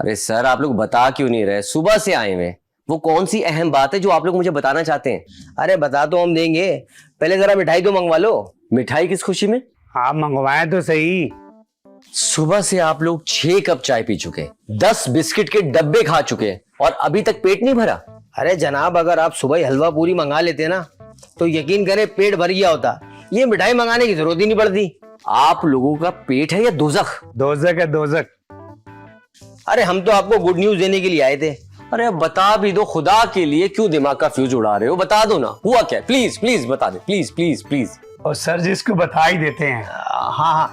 अरे सर आप लोग बता क्यों नहीं रहे? सुबह से आए हुए, वो कौन सी अहम बात है जो आप लोग मुझे बताना चाहते हैं? अरे बता तो हम देंगे, पहले जरा मिठाई तो मंगवा लो। मिठाई किस खुशी में? आप मंगवाए तो सही। सुबह से आप लोग 6 कप चाय पी चुके, 10 बिस्किट के डब्बे खा चुके और अभी तक पेट नहीं भरा। अरे जनाब, अगर आप सुबह हलवा पूरी मंगा लेते ना तो यकीन करें पेट भर गया होता, ये मिठाई मंगाने की जरूरत ही नहीं पड़ती। आप लोगों का पेट है या दोजख? दोजक है दोजक। अरे हम तो आपको गुड न्यूज देने के लिए आए थे। अरे अब बता भी दो, खुदा के लिए क्यों दिमाग का फ्यूज उड़ा रहे हो? बता दो ना, हुआ क्या? प्लीज प्लीज बता दे, प्लीज प्लीज प्लीज। और सर जिसको बता ही देते हैं। हाँ,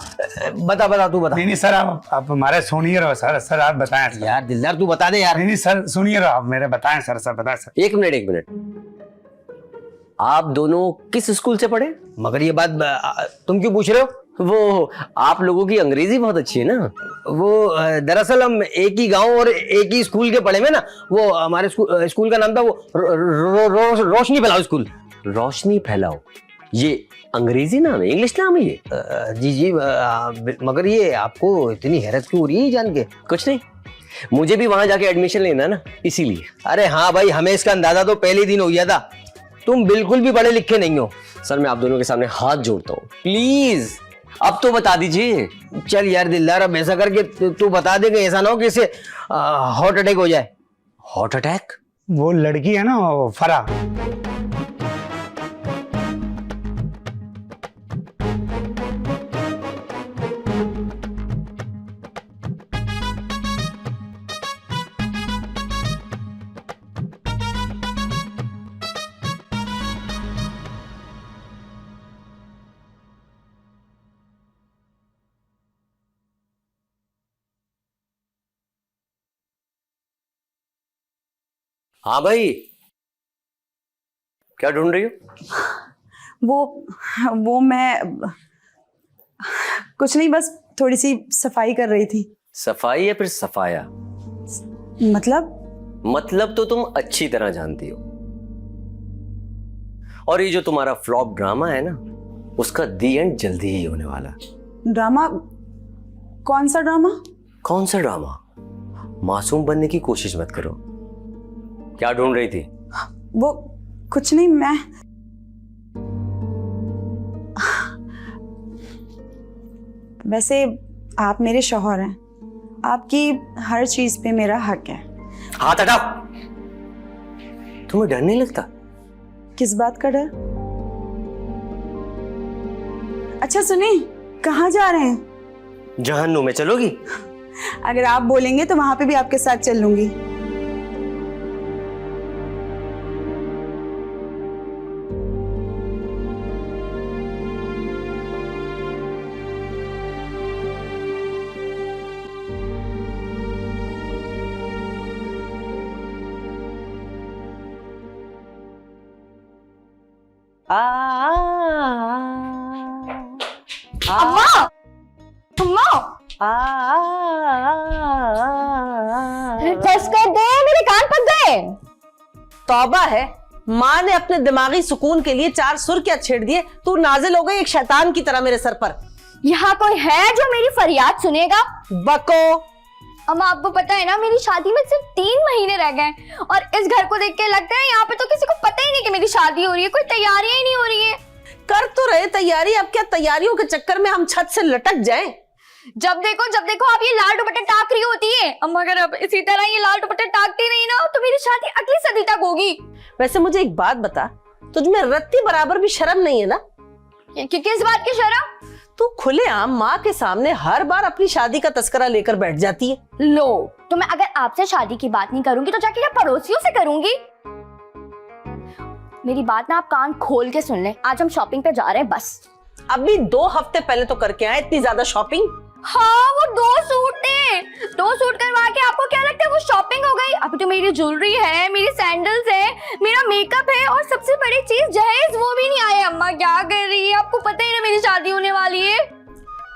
बता बता, तू बता। नहीं सर, आप हमारे सुनिए रहो सर आप बताएं सर। यार दिलदार तू बता दे यार। नहीं सर सुनिए रहो, आप मेरे बताएं सर बताएं सर। एक मिनट, आप दोनों किस स्कूल से पढ़े? मगर ये बात तुम क्यों पूछ रहे हो? वो आप लोगों की अंग्रेजी बहुत अच्छी है ना। वो दरअसल हम एक ही गांव और एक ही स्कूल के पढ़े में ना। वो हमारे स्कूल का नाम था वो रोशनी फैलाओ स्कूल। रोशनी फैलाओ, ये अंग्रेजी नाम है, इंग्लिश नाम है ये? जी मगर ये आपको इतनी हैरत क्यों हो रही है जान के? कुछ नहीं, मुझे भी वहां जाके एडमिशन लेना है ना, इसीलिए। अरे हाँ भाई, हमें इसका अंदाजा तो पहले दिन हो गया था, तुम बिल्कुल भी पढ़े लिखे नहीं हो। सर मैं आप दोनों के सामने हाथ जोड़ता हूँ, प्लीज अब तो बता दीजिए। चल यार दिलदार, अब ऐसा करके तू बता देगा, ऐसा ना हो कि इसे हार्ट अटैक हो जाए। Heart attack? वो लड़की है ना वो फरा। हाँ भाई, क्या ढूंढ रही हो? वो मैं कुछ नहीं, बस थोड़ी सी सफाई कर रही थी। सफाई या फिर सफाया? मतलब तो तुम अच्छी तरह जानती हो। और ये जो तुम्हारा फ्लॉप ड्रामा है ना, उसका दी एंड जल्दी ही होने वाला। ड्रामा? कौन सा ड्रामा? कौन सा ड्रामा? मासूम बनने की कोशिश मत करो। क्या ढूंढ रही थी? वो कुछ नहीं, मैं वैसे आप मेरे शौहर हैं, आपकी हर चीज पे मेरा हक है। हाथ हटाओ। तुम्हें डर नहीं लगता? किस बात का डर? अच्छा सुनिए, कहाँ जा रहे हैं? जहन्नुम में चलोगी? अगर आप बोलेंगे तो वहां पे भी आपके साथ चल लूंगी। अम्मा, अम्मा, बस कर दे, मेरे कान पक गए। तौबा है, माँ ने अपने दिमागी सुकून के लिए 4 सुर क्या छेड़ दिए, तू नाजिल हो गई एक शैतान की तरह मेरे सर पर। यहाँ कोई है जो मेरी फरियाद सुनेगा? बको। अम्मा आपको पता है ना, मेरी शादी में सिर्फ 3 महीने रह गए और इस घर को देख के लगता है यहाँ पे तो किसी को पता ही नहीं कि मेरी शादी हो रही है, कोई तैयारियां ही नहीं हो रही है। कर तो रहे तैयारी, अब क्या तैयारियों के चक्कर में हम छत से लटक जाएं? जब देखो आप ये लाल दुपट्टे टाक रही होती है। अम्मा अगर अब इसी तरह ये लाल दुपट्टे टाकती रही ना तो मेरी शादी अगली सदी तक होगी। वैसे मुझे एक बात बता, तुझमें रत्ती बराबर भी शर्म नहीं है ना? किस बात की शर्म? तू खुलेआम माँ के सामने हर बार अपनी शादी का तस्करा लेकर बैठ जाती है। लो, तो मैं अगर आपसे शादी की बात नहीं करूंगी तो जाके क्या पड़ोसियों से करूंगी? मेरी बात ना आप कान खोल के सुन ले, आज हम शॉपिंग पे जा रहे हैं बस। अभी 2 हफ्ते पहले तो करके आए इतनी ज्यादा शॉपिंग। हाँ, वो 2 सूट थे, 2 सूट करवा के आपको क्या लगता है वो शॉपिंग हो गई? अभी तो मेरी ज्वेलरी है, मेरी सैंडल्स है, मेरा मेकअप है और सबसे बड़ी चीज जहेज वो भी नहीं आए। अम्मा क्या कर रही है? आपको पता ही ना मेरी शादी होने वाली है।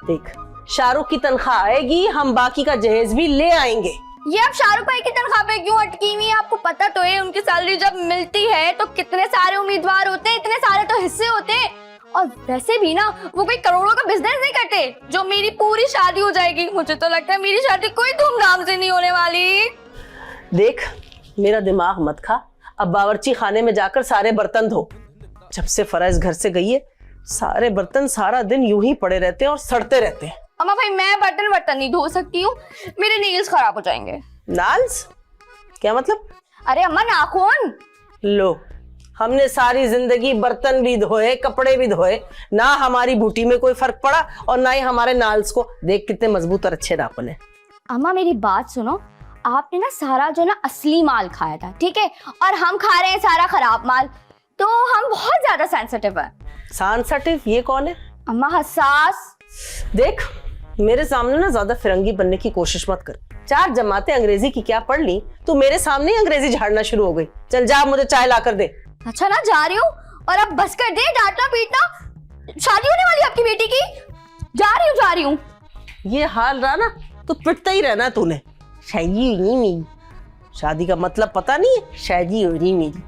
देख, शाहरुख की तनख्वाह आएगी, हम बाकी का जहेज भी ले आएंगे। ये अब शाहरुख भाई की तनख्वाह पे क्यों अटकी हुई है? आपको पता तो है उनकी सैलरी जब मिलती है तो कितने सारे उम्मीदवार होते हैं, इतने सारे तो हिस्से होते हैं और वैसे भी ना वो कोई करोड़ों का बिजनेस नहीं करते जो मेरी पूरी शादी हो जाएगी। मुझे तो लगता है मेरी शादी कोई धूमधाम से नहीं होने वाली। देख, मेरा दिमाग मत खा, अब बावर्ची खाने में जाकर सारे बर्तन धो। जब से फराज घर से गई है सारे बर्तन सारा दिन यूं ही पड़े रहते हैं और सड़ते रहते हैं। अम्मा भाई मैं बर्तन नहीं धो सकती हूँ, मेरे नेल्स खराब हो जाएंगे। नाल्स? क्या मतलब? अरे अम्मा नाखून। लो, हमने सारी जिंदगी बर्तन भी धोए कपड़े भी धोए, ना हमारी बूटी में कोई फर्क पड़ा और ना ही हमारे नाल्स को। देख कितने मजबूत और अच्छे नाखून है। अम्मा मेरी बात सुनो, आपने ना सारा जो ना असली माल खाया था, ठीक है, और हम खा रहे हैं सारा खराब माल, तो हम बहुत ज्यादा सेंसिटिव है। सेंसिटिव? ये कौन है? अम्मा हसास। देख, मेरे सामने ना ज्यादा फिरंगी बनने की कोशिश मत कर। 4 जमातें अंग्रेजी की क्या पढ़ ली, तू मेरे सामने ही अंग्रेजी झाड़ना शुरू हो गई। चल जा, मुझे चाय ला कर दे। अच्छा ना, जा रही हूँ, और अब बस कर दे डांटना पीटना। शादी होने वाली आपकी बेटी की। जा रही हूँ। ये हाल रहा ना तो पिटता ही रहना तूने। शादी नहीं मेरी, शादी का मतलब पता नहीं है? शादी हो रही मेरी।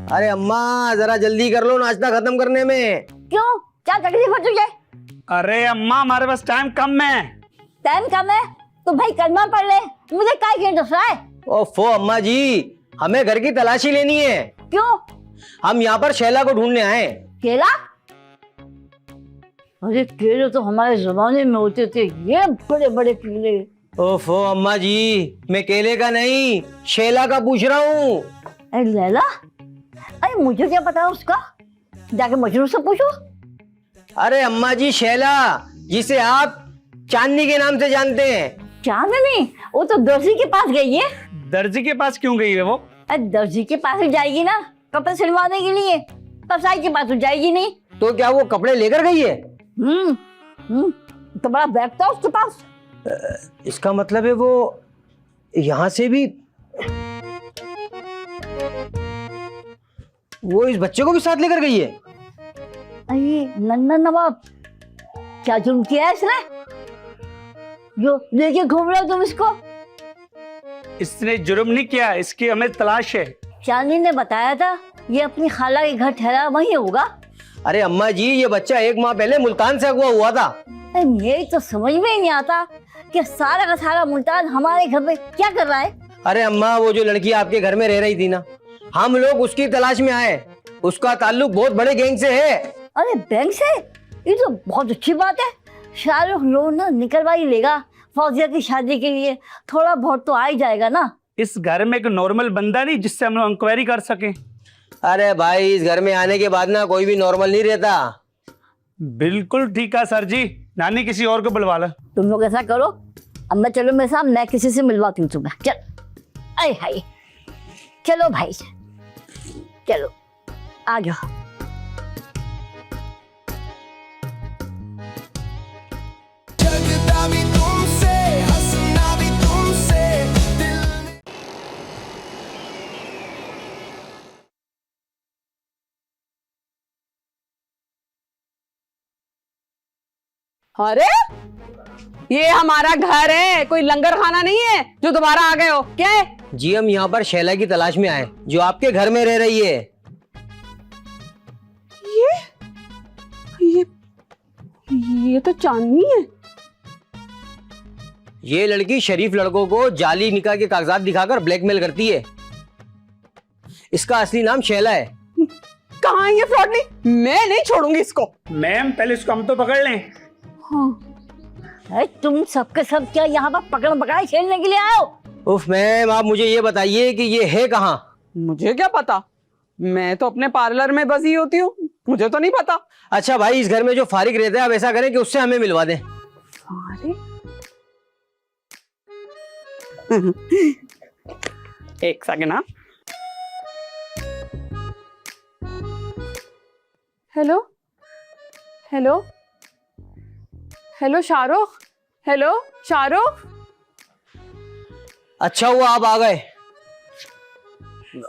अरे अम्मा जरा जल्दी कर लो नाश्ता खत्म करने में। क्यों, क्या तकलीफ हो तुझे? अरे अम्मा हमारे पास टाइम कम है। टाइम कम है तो भाई कलमा पढ़ ले, मुझे काय क्यों दस रहा है? ओफो अम्मा जी, हमें घर की तलाशी लेनी है। क्यों? हम यहाँ पर शैला को ढूंढने आए। केला? अरे केले तो हमारे जमाने में होते थे, ये बड़े बड़े केले। ओफो अम्मा जी, मैं केले का नहीं शैला का पूछ रहा हूँ। अरे लैला, अरे मुझे क्या पता उसका, जाके मजनू से पूछो। अरे अम्मा जी, शैला जिसे आप चांदनी के नाम से जानते हैं। चांदनी? वो तो दर्जी के पास गई है। दर्जी के पास क्यों गई है वो? अरे दर्जी के पास ही जाएगी ना कपड़े सिलवाने के लिए, कसाई के पास तो जाएगी नहीं। तो क्या वो कपड़े लेकर गई है? तो बड़ा बैग था उसके पास। इसका मतलब है वो यहाँ से भी, वो इस बच्चे को भी साथ लेकर गई है। अरे नन्ना नवाब, क्या जुर्म किया है इसने जो लेके घूम रहे हो तुम इसको? इसने जुर्म नहीं किया, इसकी हमें तलाश है। चांदनी ने बताया था ये अपनी खाला के घर ठहरा वही होगा। अरे अम्मा जी, ये बच्चा 1 माह पहले मुल्तान से अगवा हुआ था। अरे मेरी तो समझ में ही नहीं आता कि सारा का सारा मुल्तान हमारे घर में क्या कर रहा है। अरे अम्मा, वो जो लड़की आपके घर में रह रही थी ना, हम लोग उसकी तलाश में आए। उसका ताल्लुक बहुत बड़े गैंग से है। अरे बैंक से? ये तो बहुत अच्छी बात है। शाहरुख लोन ना निकलवा ही लेगा फौजिया की शादी के लिए, थोड़ा बहुत तो आ ही जाएगा ना। इस घर में एक नॉर्मल बंदा नहीं जिससे हम लोग इंक्वायरी कर सके? अरे भाई, इस घर में आने के बाद ना कोई भी नॉर्मल नहीं रहता। बिल्कुल ठीक है सर जी, नानी किसी और को बुलवा लो। तुम लोग ऐसा करो, अब मैं चलो मेरे साथ, मैं किसी से मिलवाती हूँ तुम्हें। चल, अरे हाय, चलो भाई चलो, आ जाओ। अरे ये हमारा घर है, कोई लंगर खाना नहीं है जो दोबारा आ गए हो। क्या है? जी हम यहाँ पर शैला की तलाश में आए जो आपके घर में रह रही है। ये तो चांदनी है। ये लड़की शरीफ लड़कों को जाली निकाह के कागजात दिखाकर ब्लैकमेल करती है। इसका असली नाम शैला है। कहाँ है ये फ्रॉडनी? मैं नहीं छोड़ूंगी इसको। मैम पहले इसको हम तो पकड़ लें। अरे तुम सबके सब क्या यहाँ पर पकड़ पकड़ाई खेलने के लिए आए हो? उफ मैम, आप मुझे ये बताइए कि ये है कहाँ? मुझे क्या पता, मैं तो अपने पार्लर में बसी होती हूँ, मुझे तो नहीं पता। अच्छा भाई, इस घर में जो फारिग रहता है आप ऐसा करें कि उससे हमें मिलवा दें। एक सेकंड। हाँ, hello hello hello Shahrukh, hello Shahrukh. अच्छा हुआ आप आ गए।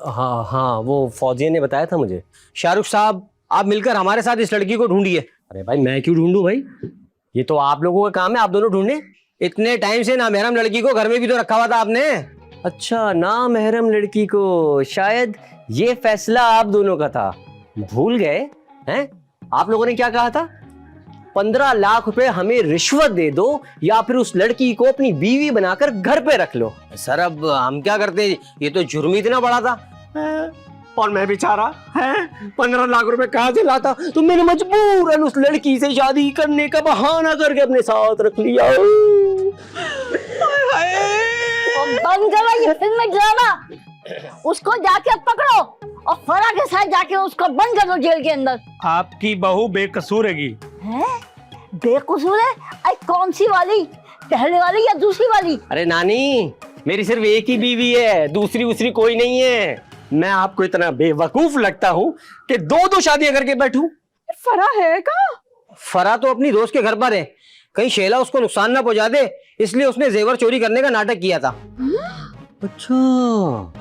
हाँ हाँ, वो फौजिया ने बताया था मुझे। शाहरुख साहब, आप मिलकर हमारे साथ इस लड़की को ढूंढिए। अरे भाई, मैं क्यों ढूंढूं भाई? ये तो आप लोगों का काम है, आप दोनों ढूंढे। इतने टाइम से ना महरम लड़की को घर में भी तो रखा हुआ था आपने। अच्छा, ना महरम लड़की को, शायद ये फैसला आप दोनों का था, भूल गए हैं? आप लोगों ने क्या कहा था? 15 लाख रुपए हमें रिश्वत दे दो या फिर उस लड़की को अपनी बीवी बनाकर घर पे रख लो। सर अब हम क्या करते, ये तो जुर्म ही इतना बड़ा था। और मैं बेचारा है 15 लाख रुपए कहाँ से लाता, तो मैंने मजबूरन उस लड़की से शादी करने का बहाना करके अपने साथ रख लिया। बंद करो ये फिल्म ड्रामा, उसको जाके पकड़ो और फरा के साथ जाके उसको बंद कर दो जेल के अंदर। आपकी बहू बेकसूर हैगी। हैं? बेकसूर है? अरे कौन सी वाली, पहले वाली या दूसरी वाली? अरे नानी, मेरी सिर्फ एक ही बीवी है, दूसरी कोई नहीं है। मैं आपको इतना बेवकूफ लगता हूँ कि दो शादियां करके बैठूं? फरा है कहाँ? फरा तो अपनी दोस्त के घर पर है, कहीं शैला उसको नुकसान ना पहुंचा दे, इसलिए उसने जेवर चोरी करने का नाटक किया था। अच्छा,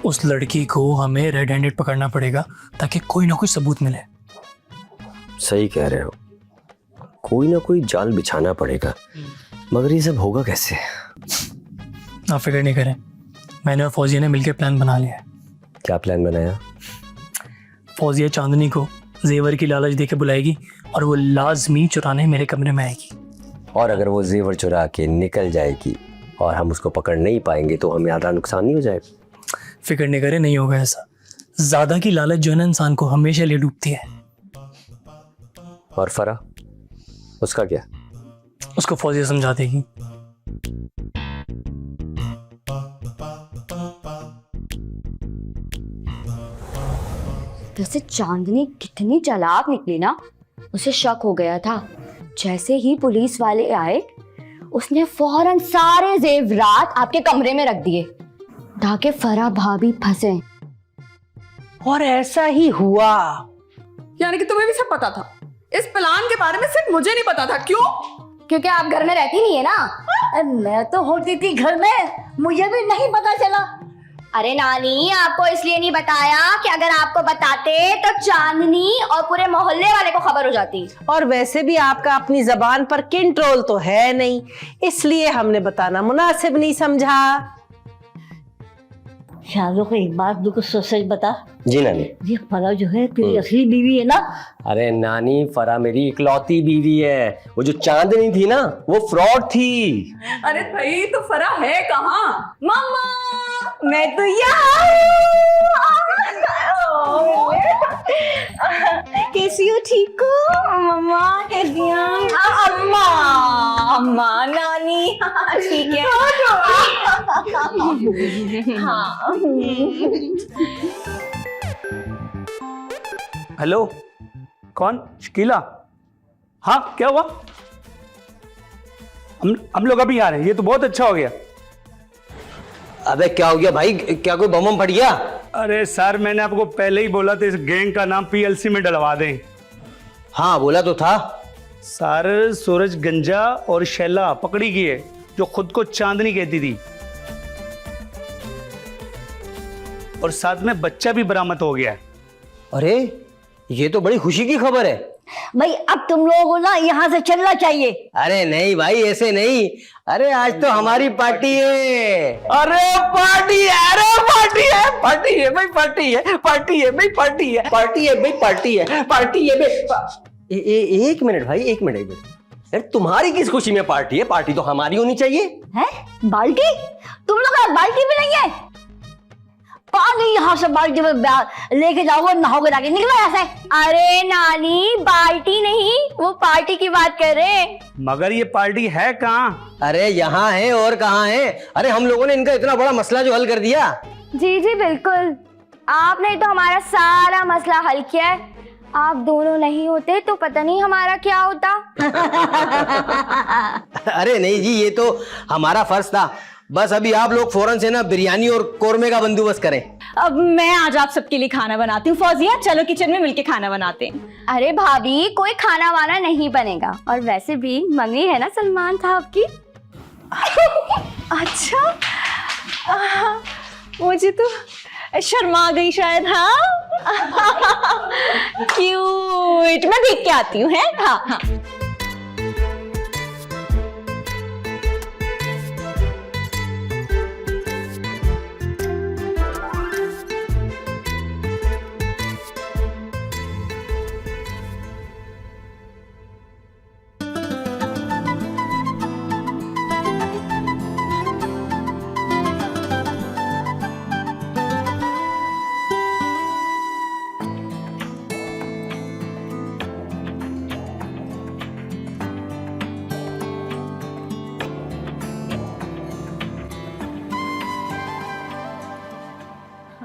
उस लड़की को हमें रेड हैंडेड पकड़ना पड़ेगा ताकि कोई ना कोई सबूत मिले। सही कह रहे हो, कोई ना कोई जाल बिछाना पड़ेगा, मगर ये सब होगा कैसे? आप फिक्र नहीं करें, मैंने और फौजिया ने मिलकर प्लान बना लिया है। क्या प्लान बनाया? फौजिया चांदनी को जेवर की लालच देके बुलाएगी और वो लाजमी चुराने मेरे कमरे में आएगी। और अगर वो जेवर चुरा के निकल जाएगी और हम उसको पकड़ नहीं पाएंगे तो हमें आधा नुकसान नहीं हो जाएगा? फिक्र नहीं करें, नहीं होगा ऐसा। ज्यादा की लालच जो है ना इंसान को हमेशा ले डूबती है। और फरा, उसका क्या? उसको फौजिया समझा देगी। वैसे चांदनी कितनी चालाक निकली ना, उसे शक हो गया था। जैसे ही पुलिस वाले आए उसने फौरन सारे जेवरात आपके कमरे में रख दिए ताकि फरा भाभी फंसे। और ऐसा ही हुआ। यानी कि तुम्हें भी सब पता था? इस प्लान के बारे में सिर्फ मुझे नहीं पता था। क्यों? क्योंकि आप घर में रहती नहीं है ना। अरे मैं तो होती थी घर में, मुझे भी नहीं पता चला। अरे नानी, आपको इसलिए नहीं बताया कि अगर आपको बताते तो चांदनी और पूरे मोहल्ले वाले को खबर हो जाती। और वैसे भी आपका अपनी जबान पर कंट्रोल तो है नहीं, इसलिए हमने बताना मुनासिब नहीं समझा। शाहरुख को एक बात बिल्कुल सच बता। जी नानी। ये फरा जो है तेरी असली बीवी है ना? अरे नानी, फरा मेरी इकलौती बीवी है। वो जो चांदनी थी ना, वो फ्रॉड थी। अरे भाई तो फरा है कहाँ? मम्मा, मैं तो यहाँ। कैसी हो? ठीक हो? मम्मा कैसी हो? अम्मा, अम्मा, नानी ठीक है। हाँ। हेलो, कौन? शकीला? हाँ, क्या हुआ? हम लोग अभी आ रहे हैं। ये तो बहुत अच्छा हो गया। अबे क्या हो गया भाई? क्या कोई बम फट गया? अरे सर, मैंने आपको पहले ही बोला था इस गैंग का नाम पीएलसी में डलवा दें। हाँ बोला तो था सर। सूरज गंजा और शैला पकड़ी गई है, जो खुद को चांदनी कहती थी, और साथ में बच्चा भी बरामद हो गया है। अरे ये तो बड़ी खुशी की खबर है। भाई अब तुम लोगों को ना यहाँ से चलना चाहिए। अरे नहीं भाई, ऐसे नहीं। अरे आज तो हमारी पार्टी है। अरे पार्टी है, अरे पार्टी है, पार्टी है भाई, पार्टी है, पार्टी है भाई, पार्टी है, पार्टी है भाई, पार्टी है, पार्टी है भाई। एक मिनट भाई, एक मिनट। यार तुम्हारी किस खुशी में पार्टी है? पार्टी तो हमारी होनी चाहिए। हैं? बाल्टी? तुम लोग का बाल्टी भी नहीं है? पानी यहाँ से बाल्टी में लेके जाओगे, नहाओगे, जाके निकलो यहाँ से। अरे नानी, बाल्टी नहीं, वो पार्टी की बात कर रहे हैं। मगर ये पार्टी है कहाँ? अरे यहाँ है, और कहाँ है? अरे हम लोगों ने इनका इतना बड़ा मसला जो हल कर दिया। जी जी बिल्कुल, आपने तो हमारा सारा मसला हल किया है। आप दोनों नहीं होते तो पता नहीं हमारा क्या होता। अरे नहीं जी, ये तो हमारा फर्ज था। बस अभी आप लोग फौरन से ना बिरयानी और कोरमे का बंदोबस्त करें। अब मैं आज आप सबके लिए खाना बनाती हूँ। फौजिया, चलो किचन में मिलके खाना बनाते हैं। अरे भाभी, कोई खाना वाना नहीं बनेगा, और वैसे भी मम्मी है ना सलमान साहब की। अच्छा, मुझे तो शर्मा गई शायद। हाँ क्यूट, मैं देख के आती हूँ। है हाँ हाँ।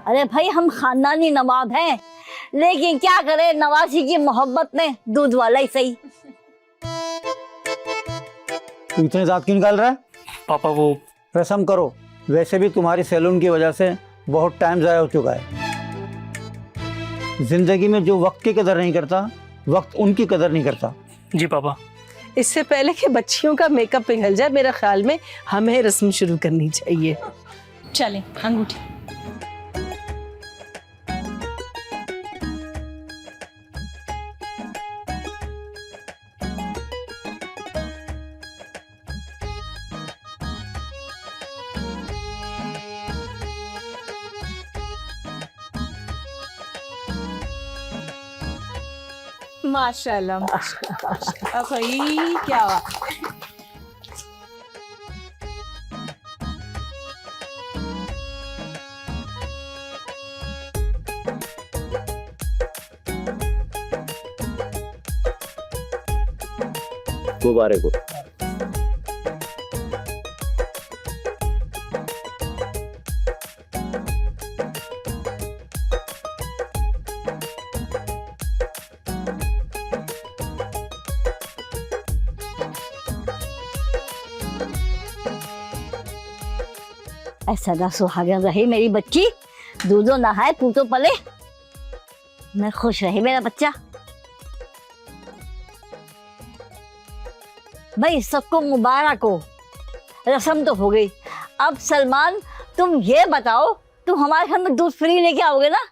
अरे भाई हम खानदानी नवाब हैं, लेकिन क्या करें, नवासी की मोहब्बत में दूध वाला ही सही। तू इतने दांत क्यों निकाल रहा है? पापा वो रस्म करो, वैसे भी तुम्हारी सैलून की वजह से बहुत टाइम ज़ाया हो चुका है। जिंदगी में जो वक्त की कदर नहीं करता, वक्त उनकी कदर नहीं करता। जी पापा। इससे पहले कि बच्चियों का मेकअप पिघल जाए, मेरा ख्याल में हमें रस्म शुरू करनी चाहिए। चलें, अंगूठी। माशाल्लाह माशाल्लाह। भाई क्या बात। मुबारक हो। सदा सुहागन रहे मेरी बच्ची, दूधो नहाए पूतो पले, मैं खुश रहे मेरा बच्चा। भाई सबको मुबारक हो, रस्म तो हो गई। अब सलमान तुम ये बताओ, तुम हमारे घर में दूध फ्री लेके आओगे ना?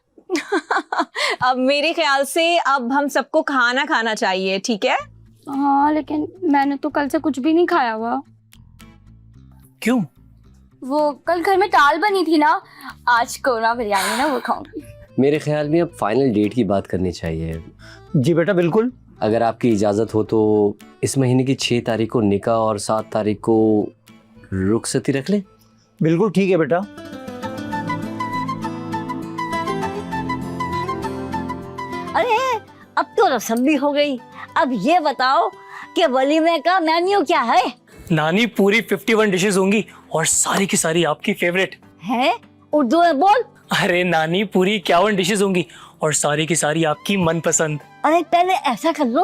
अब मेरे ख्याल से अब हम सबको खाना खाना चाहिए, ठीक है? हाँ लेकिन मैंने तो कल से कुछ भी नहीं खाया हुआ। क्यों? वो कल घर में दाल बनी थी ना, आज कोरमा बिरयानी ना वो खाऊंगी। मेरे ख्याल में अब फाइनल डेट की बात करनी चाहिए। जी बेटा बिल्कुल। अगर आपकी इजाज़त हो तो इस महीने की 6 तारीख को निकाह और 7 तारीख को रुखसती रख लें। बिल्कुल ठीक है बेटा। अरे अब तो रस्म भी हो गई, अब ये बताओ कि वलीमे का मेन्यू क्या है? नानी पूरी 51 डिशेस होंगी और सारी की सारी आपकी फेवरेट है। उर्दू में बोल। अरे नानी पूरी 51 डिशेस होंगी और सारी की सारी आपकी मनपसंद। अरे पहले ऐसा कर लो,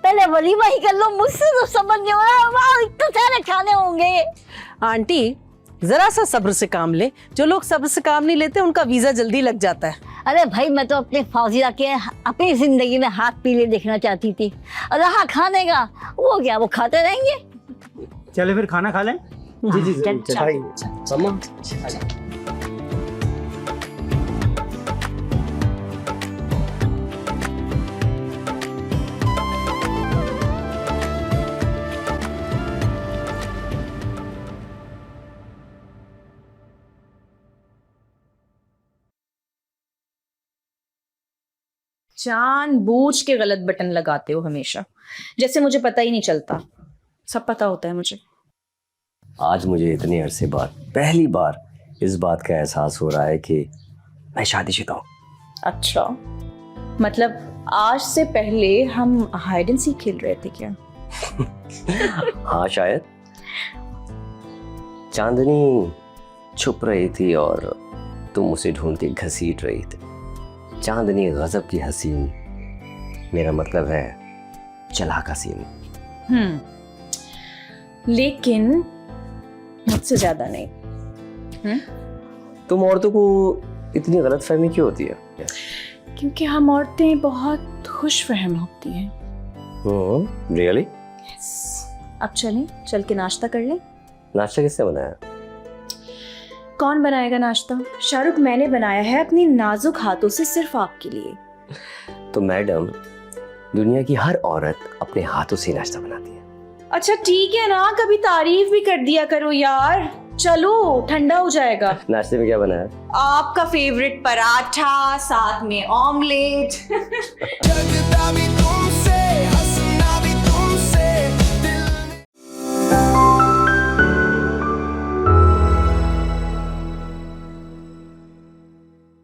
पहले वलीमा ही कर लो, मुझसे तो समझ नहीं हो रहा। वाह इतने सारे खाने होंगे। आंटी जरा सा सब्र से काम ले, जो लोग सब्र से काम नहीं लेते उनका वीजा जल्दी लग जाता है। अरे भाई मैं तो अपने फौजिया के अपनी जिंदगी में हाथ पीले देखना चाहती थी, और रहा खाने का, वो क्या वो खाते रहेंगे। चले फिर खाना खा लें। जी जी चल, चल। भाई जानबूझ के गलत बटन लगाते हो हमेशा, जैसे मुझे पता ही नहीं चलता। सब पता होता है मुझे। आज मुझे इतने अरसे बाद पहली बार इस बात का एहसास हो रहा है कि मैं शादीशुदा हूँ। अच्छा, मतलब आज से पहले हम हाइड एंड सीक खेल रहे थे क्या? हाँ शायद। चांदनी छुप रही थी और तुम उसे ढूंढती घसीट रही थी। चांदनी गजब की हसीन, मेरा मतलब है चालाक हसीन। लेकिन मुझसे ज्यादा नहीं। तुम औरतों को इतनी गलतफहमी क्यों होती है? क्योंकि हम औरतें बहुत खुशफहम होती हैं। रियली? अब चलें, चल के नाश्ता कर लें। नाश्ता किसने बनाया? कौन बनाएगा नाश्ता? शाहरुख, मैंने बनाया है अपनी नाजुक हाथों से सिर्फ आपके लिए। तो मैडम, दुनिया की हर औरत अपने हाथों से नाश्ता बनाती है। अच्छा ठीक है ना, कभी तारीफ भी कर दिया करो यार। चलो ठंडा हो जाएगा। नाश्ते में क्या बनाया? आपका फेवरेट पराठा, साथ में ऑमलेट।